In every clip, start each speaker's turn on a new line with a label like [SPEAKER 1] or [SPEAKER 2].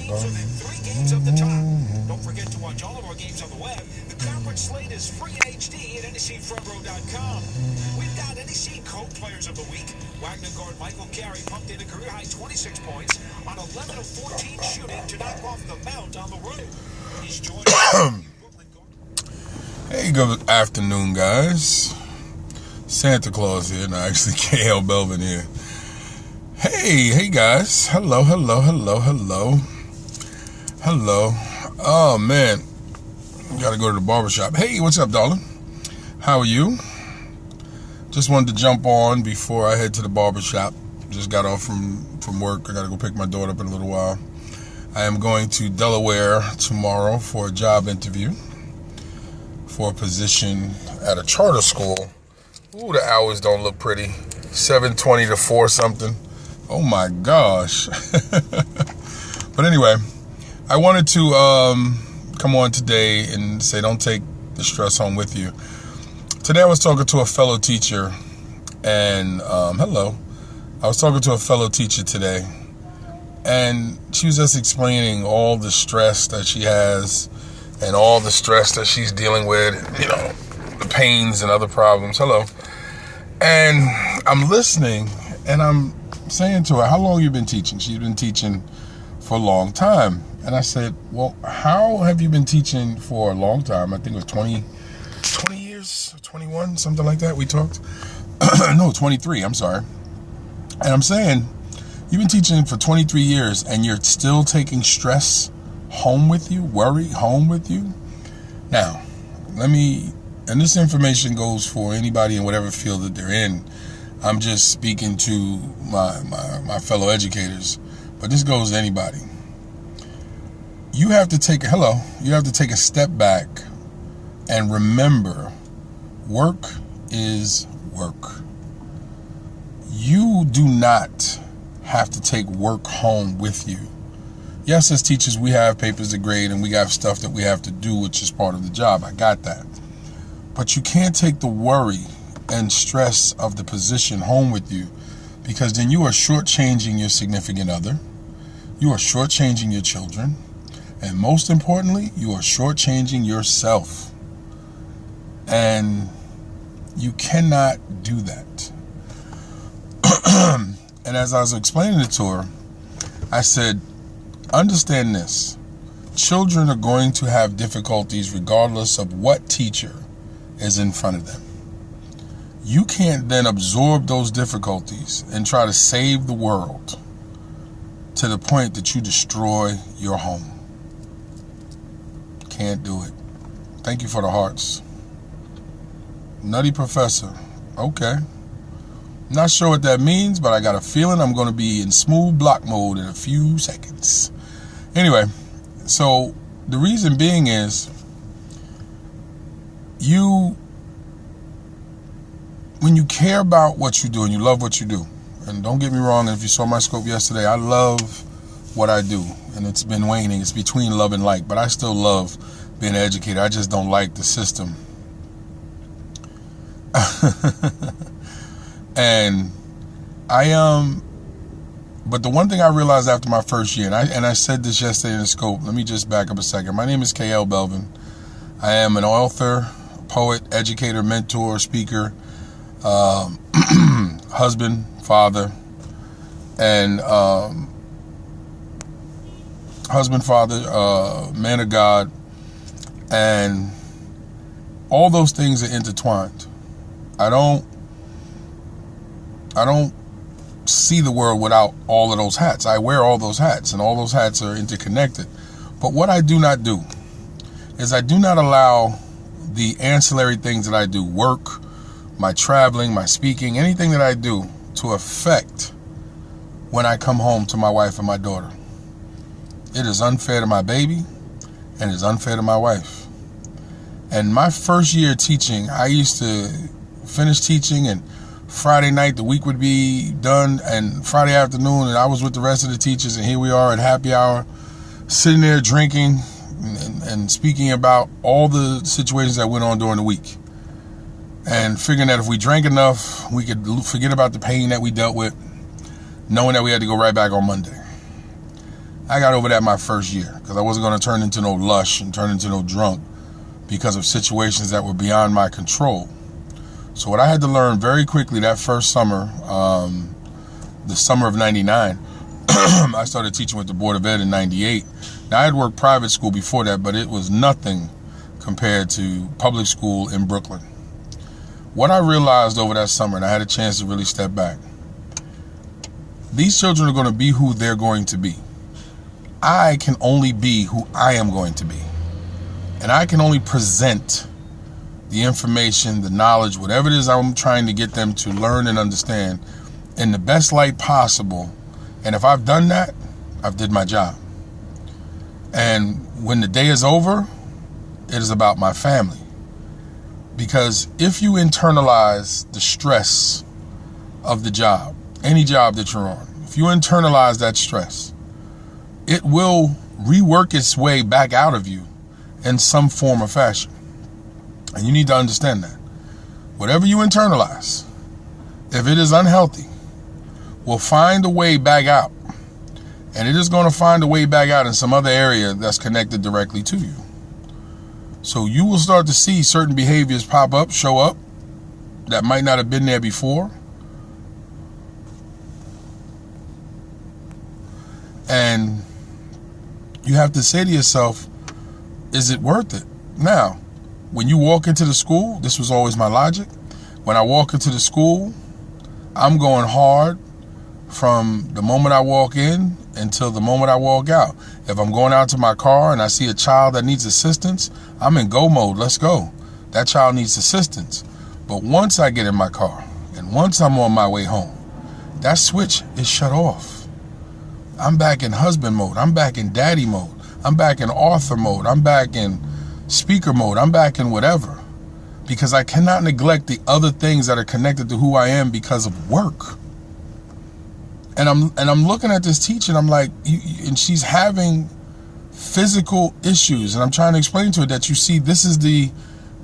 [SPEAKER 1] teams within 3 games of the top. Don't forget to watch all of our games on the web. The conference slate is free in HD at NECFrontRow.com. We've got NEC Co-Players of the Week. Wagner guard Michael Carey pumped in a career-high 26 points on 11 of 14 shooting to knock off the Mount on the road. He's joined
[SPEAKER 2] Hey, good afternoon, guys. Santa Claus here. No, actually, KLBELVIN here. Hey, guys. Hello. Oh, man. Gotta go to the barbershop. Hey, what's up, darling? How are you? Just wanted to jump on before I head to the barbershop. Just got off from work. I gotta go pick my daughter up in a little while. I am going to Delaware tomorrow for a job interview for a position at a charter school. Ooh, the hours don't look pretty. 7:20 to 4 something. Oh my gosh. But anyway, I wanted to come on today and say don't take the stress home with you. Today I was talking to a fellow teacher, and I was talking to a fellow teacher today, and she was just explaining all the stress that she has and all the stress that she's dealing with, the pains and other problems. And I'm listening, and I'm saying to her, how long have you been teaching? She's been teaching for a long time. And I said, well, how have you been teaching for a long time? I think it was 20 years, 21, something like that we talked. No, 23, I'm sorry. And I'm saying, you've been teaching for 23 years, and you're still taking stress home with you, worry home with you? Now, and this information goes for anybody in whatever field that they're in. I'm just speaking to my fellow educators, but this goes to anybody. You have to take a step back and remember, work is work. You do not have to take work home with you. Yes, as teachers, we have papers to grade and we got stuff that we have to do, which is part of the job. I got that. But you can't take the worry and stress of the position home with you, because then you are shortchanging your significant other. You are shortchanging your children. And most importantly, you are shortchanging yourself. And you cannot do that. And as I was explaining it to her, I said, understand this. Children are going to have difficulties regardless of what teacher is in front of them. You can't then absorb those difficulties and try to save the world to the point that you destroy your home. Can't do it. Thank you for the hearts. Nutty Professor. Okay. Not sure what that means, but I got a feeling I'm going to be in smooth block mode in a few seconds. Anyway, so the reason being is when you care about what you do and you love what you do, and don't get me wrong, if you saw my scope yesterday, I love what I do, and it's been waning. It's between love and like, but I still love being an educator. I just don't like the system. And but the one thing I realized after my first year, and I said this yesterday in the scope, let me just back up a second. My name is KLBELVIN. I am an author, poet, educator, mentor, speaker, husband, father, and man of God, and all those things are intertwined. I don't see the world without all of those hats. I wear all those hats, and all those hats are interconnected. But what I do not do is I do not allow the ancillary things that I do, work, my traveling, my speaking, anything that I do, to affect when I come home to my wife and my daughter. It is unfair to my baby, and it's unfair to my wife. And my first year teaching, I used to finish teaching, and Friday night the week would be done, and Friday afternoon, and I was with the rest of the teachers, and here we are at happy hour, sitting there drinking and speaking about all the situations that went on during the week, and figuring that if we drank enough, we could forget about the pain that we dealt with, knowing that we had to go right back on Monday. I got over that my first year because I wasn't going to turn into no lush and turn into no drunk because of situations that were beyond my control. So what I had to learn very quickly that first summer, the summer of 99, I started teaching with the Board of Ed in 98. Now, I had worked private school before that, but it was nothing compared to public school in Brooklyn. What I realized over that summer, and I had a chance to really step back, these children are going to be who they're going to be. I can only be who I am going to be. And I can only present the information, the knowledge, whatever it is I'm trying to get them to learn and understand in the best light possible. And if I've done that, I've did my job. And when the day is over, it is about my family. Because if you internalize the stress of the job, any job that you're on, if you internalize that stress, it will rework its way back out of you in some form or fashion. And you need to understand that. Whatever you internalize, if it is unhealthy, will find a way back out. And it is going to find a way back out in some other area that's connected directly to you. So you will start to see certain behaviors pop up, show up, that might not have been there before. And you have to say to yourself, is it worth it? Now, when you walk into the school, this was always my logic. When I walk into the school, I'm going hard from the moment I walk in until the moment I walk out. If I'm going out to my car and I see a child that needs assistance, I'm in go mode. Let's go. That child needs assistance. But once I get in my car and once I'm on my way home, that switch is shut off. I'm back in husband mode. I'm back in daddy mode. I'm back in author mode. I'm back in speaker mode. I'm back in whatever. Because I cannot neglect the other things that are connected to who I am because of work. And I'm looking at this teacher and I'm like, and she's having physical issues. And I'm trying to explain to her that you see, this is the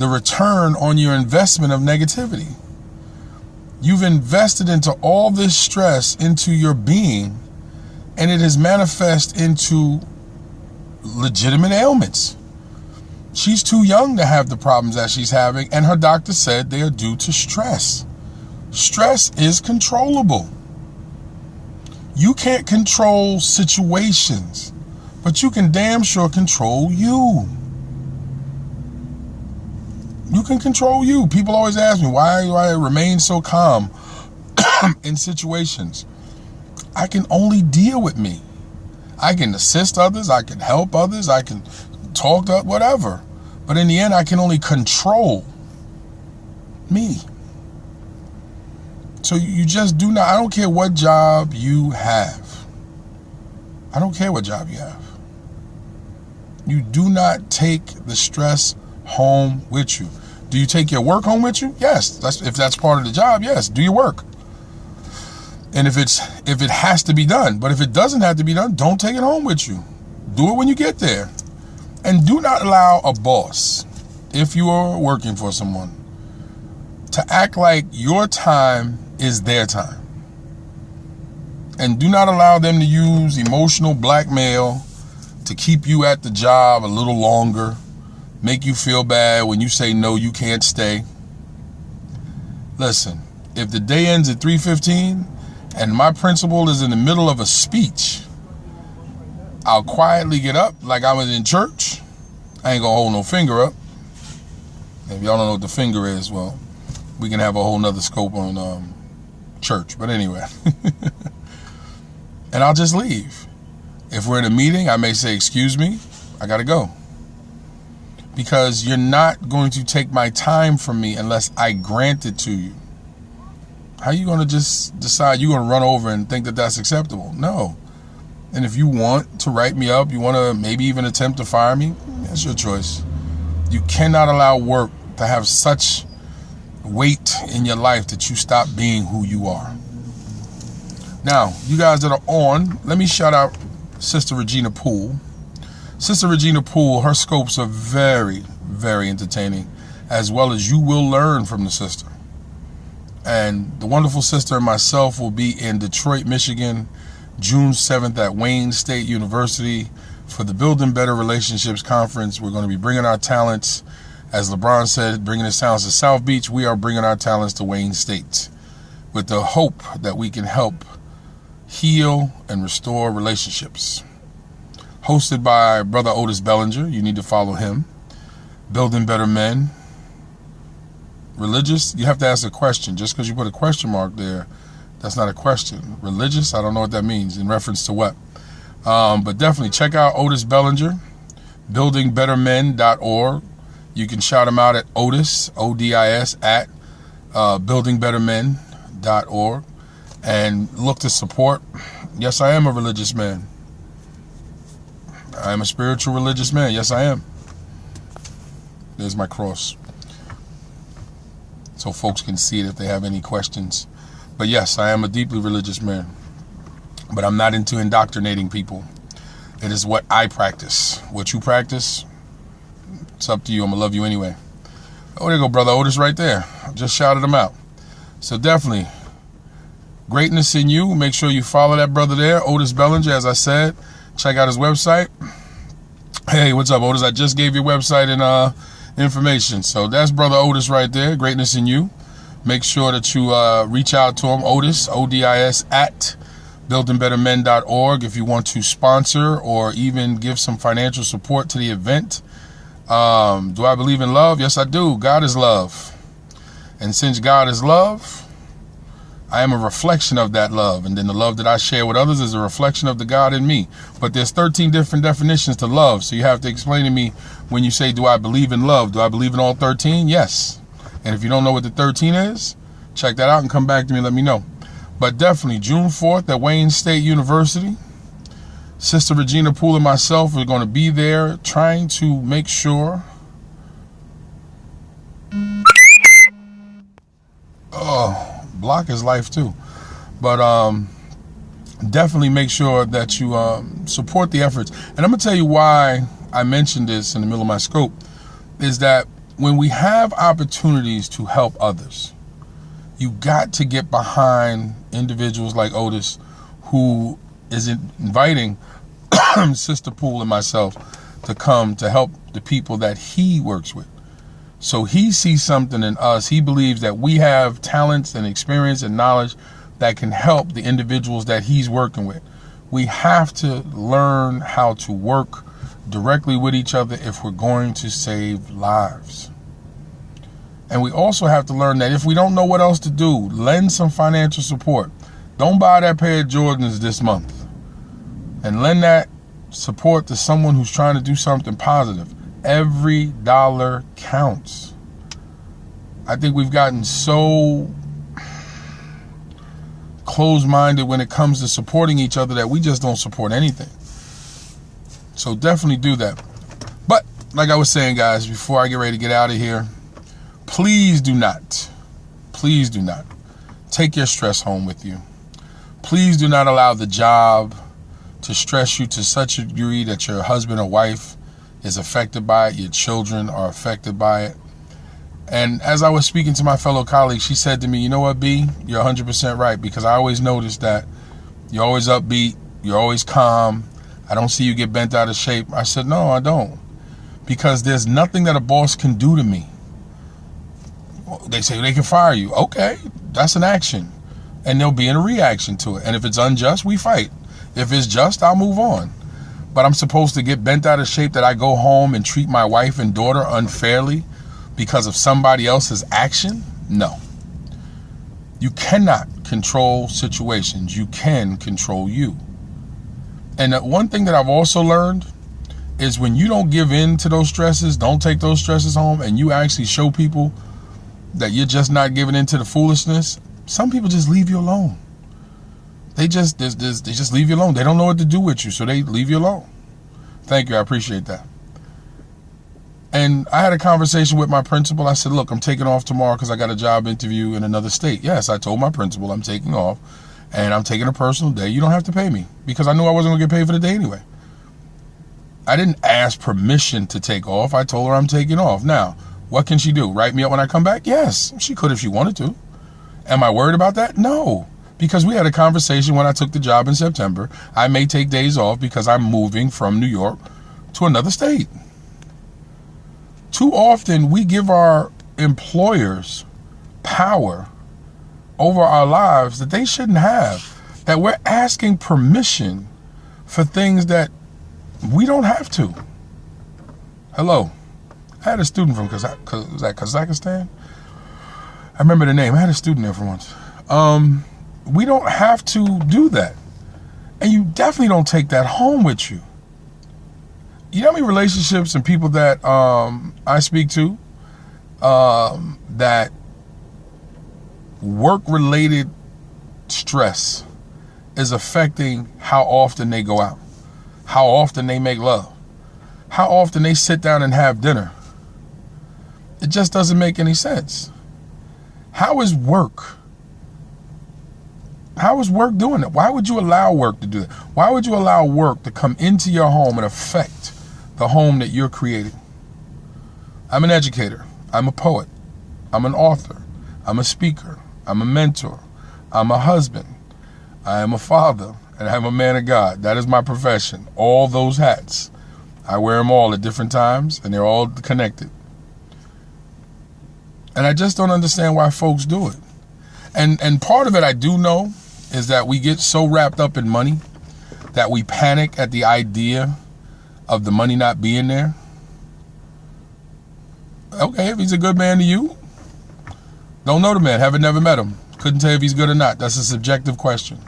[SPEAKER 2] return on your investment of negativity. You've invested into all this stress into your being, and it has manifested into legitimate ailments. She's too young to have the problems that she's having, and her doctor said they are due to stress. Stress is controllable. You can't control situations, but you can damn sure control you. You can control you. People always ask me, why do I remain so calm in situations? I can only deal with me. I can assist others. I can help others. I can talk to whatever. But in the end, I can only control me. So you just do not, I don't care what job you have. I don't care what job you have. You do not take the stress home with you. Do you take your work home with you? Yes. If that's part of the job, yes. Do your work. And if it has to be done, but if it doesn't have to be done, don't take it home with you. Do it when you get there. And do not allow a boss, if you are working for someone, to act like your time is their time. And do not allow them to use emotional blackmail to keep you at the job a little longer, make you feel bad when you say no, you can't stay. Listen, if the day ends at 3:15 and my principal is in the middle of a speech, I'll quietly get up like I was in church. I ain't gonna hold no finger up. If y'all don't know what the finger is, well, we can have a whole nother scope on church. But anyway, and I'll just leave. If we're in a meeting, I may say, excuse me, I gotta go. Because you're not going to take my time from me unless I grant it to you. How are you going to just decide you're going to run over and think that that's acceptable? No. And if you want to write me up, you want to maybe even attempt to fire me, that's your choice. You cannot allow work to have such weight in your life that you stop being who you are. Now, you guys that are on, let me shout out Sister Regina Poole. Sister Regina Poole, her scopes are very, very entertaining, as well as you will learn from the sister. And the wonderful sister and myself will be in Detroit, Michigan, June 7th at Wayne State University for the Building Better Relationships Conference. We're going to be bringing our talents, as LeBron said, bringing his talents to South Beach. We are bringing our talents to Wayne State with the hope that we can help heal and restore relationships. Hosted by Brother Otis Bellinger. You need to follow him. Building Better Men. Religious, you have to ask a question. Just because you put a question mark there, that's not a question. Religious, I don't know what that means. In reference to what? But definitely check out Otis Bellinger. buildingbettermen.org. You can shout him out at Otis, O-D-I-S, at buildingbettermen.org. And look to support. Yes, I am a religious man. I am a spiritual religious man. Yes, I am. There's my cross. So folks can see it if they have any questions. But yes, I am a deeply religious man. But I'm not into indoctrinating people. It is what I practice. What you practice, it's up to you. I'm going to love you anyway. Oh, there you go, Brother Otis right there. Just shouted him out. So definitely, greatness in you. Make sure you follow that brother there, Otis Bellinger, as I said. Check out his website. Hey, what's up, Otis? I just gave your website and information. So that's Brother Otis right there, greatness in you. Make sure that you reach out to him, Otis, O-D-I-S, at buildingbettermen.org if you want to sponsor or even give some financial support to the event. Do I believe in love? Yes, I do. God is love. And since God is love, I am a reflection of that love. And then the love that I share with others is a reflection of the God in me. But there's 13 different definitions to love. So you have to explain to me when you say, do I believe in love? Do I believe in all 13? Yes. And if you don't know what the 13 is, check that out and come back to me and let me know. But definitely June 4th at Wayne State University. Sister Regina Poole and myself are going to be there trying to make sure. Oh, block is life too. But definitely make sure that you support the efforts. And I'm going to tell you why I mentioned this in the middle of my scope, is that when we have opportunities to help others, you got to get behind individuals like Otis, who is inviting Sister Poole and myself to come to help the people that he works with. So he sees something in us. He believes that we have talents and experience and knowledge that can help the individuals that he's working with. We have to learn how to work directly with each other if we're going to save lives. And we also have to learn that if we don't know what else to do, lend some financial support. Don't buy that pair of Jordans this month. And lend that support to someone who's trying to do something positive. Every dollar counts. I think we've gotten so closed-minded when it comes to supporting each other that we just don't support anything. So definitely do that. But like I was saying, guys, before I get ready to get out of here, please do not take your stress home with you. Please do not allow the job to stress you to such a degree that your husband or wife is affected by it, your children are affected by it. And as I was speaking to my fellow colleague, she said to me, you know what, B, you're 100% right, because I always noticed that you're always upbeat, you're always calm. I don't see you get bent out of shape. I said, no, I don't. Because there's nothing that a boss can do to me. They say they can fire you. Okay, that's an action. And there'll be a reaction to it. And if it's unjust, we fight. If it's just, I'll move on. But I'm supposed to get bent out of shape that I go home and treat my wife and daughter unfairly because of somebody else's action? No. You cannot control situations. You can control you. And one thing that I've also learned is when you don't give in to those stresses, don't take those stresses home, and you actually show people that you're just not giving in to the foolishness, some people just leave you alone. They just leave you alone. They don't know what to do with you, so they leave you alone. Thank you. I appreciate that. And I had a conversation with my principal. I said, look, I'm taking off tomorrow because I got a job interview in another state. Yes, I told my principal I'm taking off, and I'm taking a personal day. You don't have to pay me, because I knew I wasn't going to get paid for the day anyway. I didn't ask permission to take off. I told her I'm taking off. Now, what can she do? Write me up when I come back? Yes, she could if she wanted to. Am I worried about that? No. Because we had a conversation when I took the job in September. I may take days off because I'm moving from New York to another state. Too often we give our employers power over our lives that they shouldn't have. That we're asking permission for things that we don't have to. Hello. I had a student from Kazakhstan. I remember the name. I had a student there for once. We don't have to do that. And you definitely don't take that home with you. You know how many relationships and people that I speak to that work-related stress is affecting how often they go out, how often they make love, how often they sit down and have dinner. It just doesn't make any sense. How is work? How is work doing it? Why would you allow work to do that? Why would you allow work to come into your home and affect the home that you're creating? I'm an educator. I'm a poet. I'm an author. I'm a speaker. I'm a mentor. I'm a husband. I am a father. And I'm a man of God. That is my profession. All those hats. I wear them all at different times, and they're all connected. And I just don't understand why folks do it. And part of it I do know is that we get so wrapped up in money that we panic at the idea of the money not being there. Okay, if he's a good man to you, don't know the man, haven't never met him. Couldn't tell if he's good or not. That's a subjective question.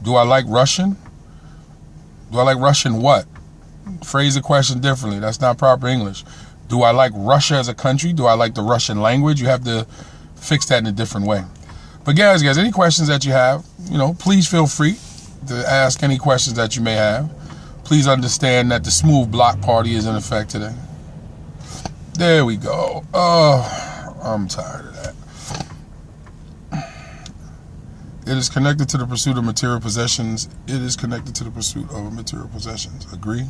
[SPEAKER 2] Do I like Russian? Do I like Russian what? Phrase the question differently. That's not proper English. Do I like Russia as a country? Do I like the Russian language? You have to fix that in a different way. But guys, any questions that you have, please feel free to ask any questions that you may have. Please understand that the smooth block party is in effect today. There we go. Oh, I'm tired of that. It is connected to the pursuit of material possessions. It is connected to the pursuit of material possessions. Agree?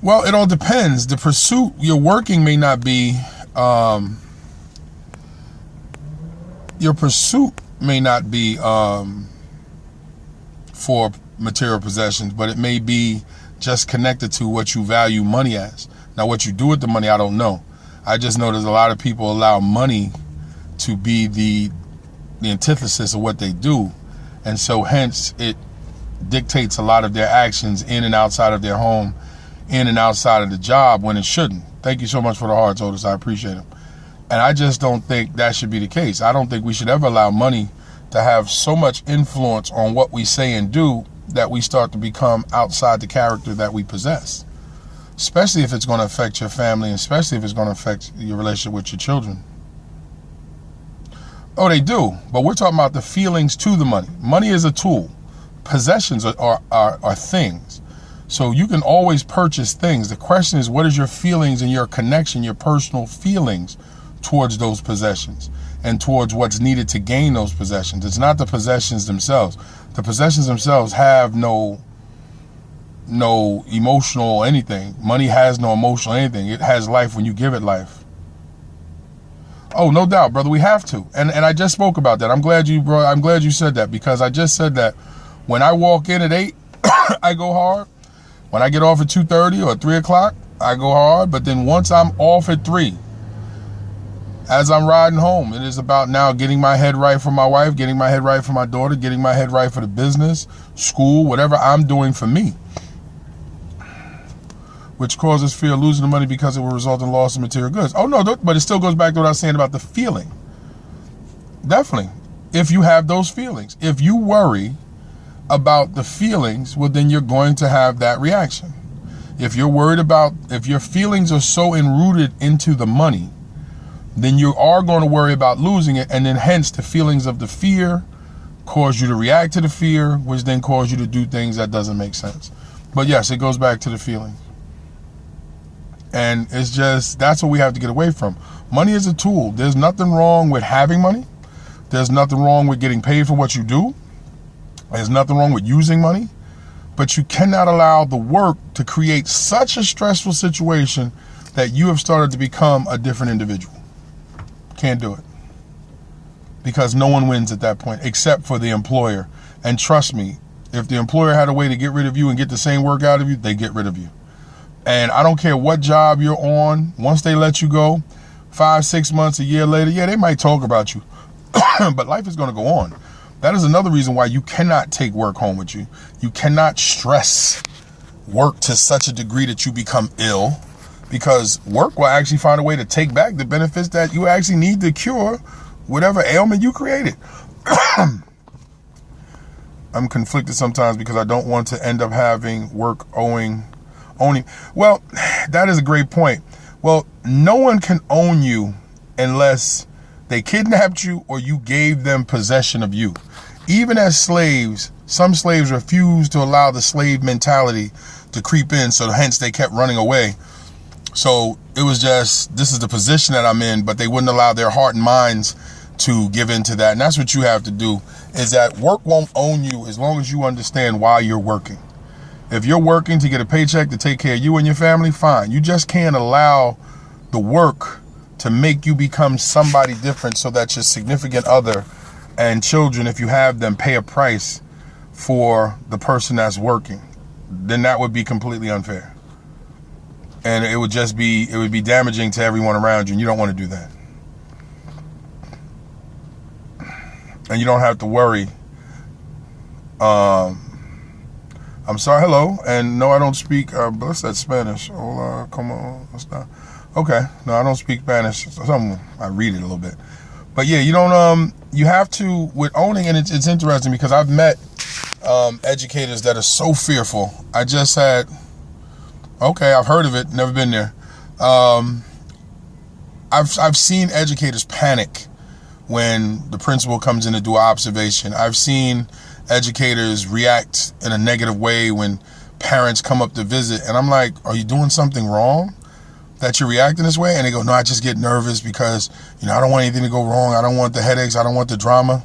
[SPEAKER 2] Well, it all depends. The pursuit you're working may not be, your pursuit may not be for material possessions, but it may be just connected to what you value money as. Now, what you do with the money, I don't know. I just know there's a lot of people allow money to be the antithesis of what they do. And so hence it dictates a lot of their actions in and outside of their home, in and outside of the job, when it shouldn't. Thank you so much for the hearts, Otis. I appreciate them. And I just don't think that should be the case. I don't think we should ever allow money to have so much influence on what we say and do that we start to become outside the character that we possess. Especially if it's going to affect your family, and especially if it's going to affect your relationship with your children. Oh, they do. But we're talking about the feelings to the money. Money is a tool. Possessions are things. So you can always purchase things. The question is, what is your feelings and your connection, your personal feelings towards those possessions and towards what's needed to gain those possessions? It's not the possessions themselves. The possessions themselves have no emotional anything. Money has no emotional anything. It has life when you give it life. Oh, no doubt, brother. We have to. And I just spoke about that. I'm glad you said that, because I just said that when I walk in at 8, I go hard. When I get off at 2:30 or 3 o'clock, I go hard. But then once I'm off at 3, as I'm riding home, it is about now getting my head right for my wife, getting my head right for my daughter, getting my head right for the business, school, whatever I'm doing for me, which causes fear of losing the money because it will result in loss of material goods. Oh, no, but it still goes back to what I was saying about the feeling. Definitely. If you have those feelings, if you worry about the feelings, well, then you're going to have that reaction. If you're worried about, if your feelings are so enrooted into the money, then you are going to worry about losing it. And then hence the feelings of the fear cause you to react to the fear, which then cause you to do things that doesn't make sense. But yes, it goes back to the feeling. And it's just, that's what we have to get away from. Money is a tool. There's nothing wrong with having money. There's nothing wrong with getting paid for what you do. There's nothing wrong with using money. But you cannot allow the work to create such a stressful situation that you have started to become a different individual. Can't do it. because no one wins at that point except for the employer. And trust me, if the employer had a way to get rid of you and get the same work out of you, they get rid of you. And I don't care what job you're on, once they let you go, 5, 6 months, a year later, yeah, they might talk about you, but life is going to go on. That is another reason why you cannot take work home with you. You cannot stress work to such a degree that you become ill, because work will actually find a way to take back the benefits that you actually need to cure whatever ailment you created. I'm conflicted sometimes because I don't want to end up having work owning. Well, that is a great point. Well, no one can own you unless they kidnapped you or you gave them possession of you. Even as slaves, some slaves refused to allow the slave mentality to creep in, so hence they kept running away. So it was just, this is the position that I'm in, but they wouldn't allow their heart and minds to give into that. And that's what you have to do, is that work won't own you as long as you understand why you're working. If you're working to get a paycheck to take care of you and your family, fine. You just can't allow the work to make you become somebody different so that your significant other and children, if you have them, pay a price for the person that's working. Then that would be completely unfair. And it would be damaging to everyone around you, and you don't want to do that. And you don't have to worry. I'm sorry, hello. And no, I don't speak, what's that, Spanish? Hola, como está? Okay, no, I don't speak Spanish. I read it a little bit. But yeah, you don't, you have to, with owning, and it's interesting because I've met educators that are so fearful. I just had, okay, I've heard of it, never been there. I've seen educators panic when the principal comes in to do an observation. I've seen educators react in a negative way when parents come up to visit, and I'm like, are you doing something wrong that you're reacting this way? And they go, no, I just get nervous because, I don't want anything to go wrong. I don't want the headaches. I don't want the drama.